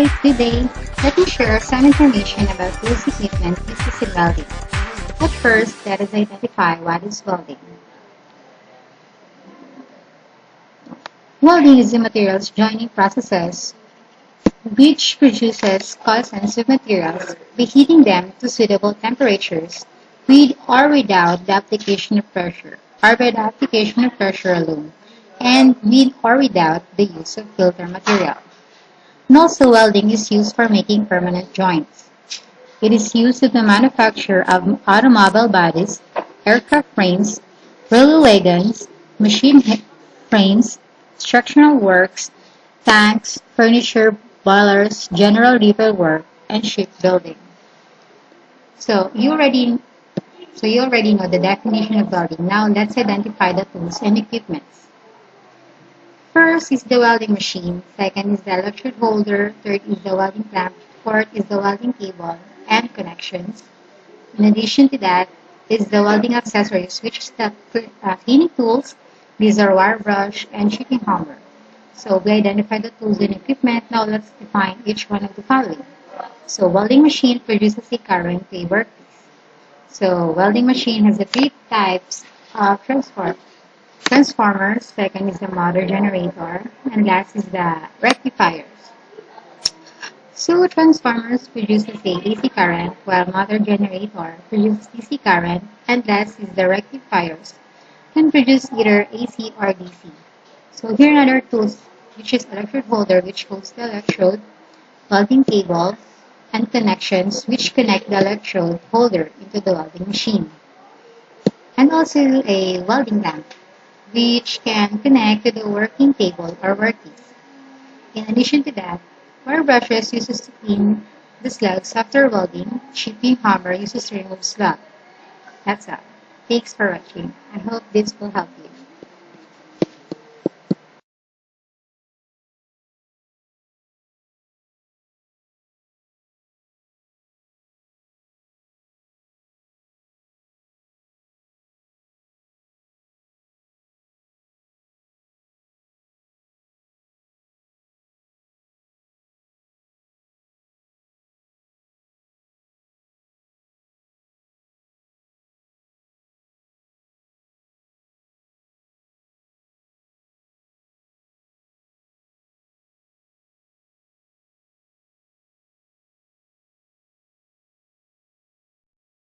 Hi, today let me share some information about tools equipment used in welding. But first, let us identify what is welding. Welding is the materials joining processes which produces cousins of materials by heating them to suitable temperatures with or without the application of pressure, or by the application of pressure alone, and with or without the use of filter material. And also, welding is used for making permanent joints. It is used in the manufacture of automobile bodies, aircraft frames, railway wagons, frames, structural works, tanks, furniture, boilers, general repair work, and shipbuilding. So you already know the definition of welding. Now let's identify the tools and equipments. First is the welding machine, second is the electrode holder, third is the welding clamp, fourth is the welding cable and connections. In addition to that is the welding accessories, which is the cleaning tools, these are wire brush and sheeting hammer. So we identify the tools and equipment. Now let's define each one of the following. So welding machine produces a current to a workpiece. So welding machine has the three types of transformers, second is the motor generator, and last is the rectifiers. So transformers produces a AC current, while motor generator produces DC current, and last is the rectifiers, can produce either AC or DC. So here are other tools, which is electrode holder, which holds the electrode, welding cable, and connections, which connect the electrode holder into the welding machine. And also a welding lamp, which can connect to the working table or workpiece. In addition to that, wire brushes uses to clean the slugs after welding, sheeting hammer uses to remove slug. That's all. Thanks for watching. I hope this will help you.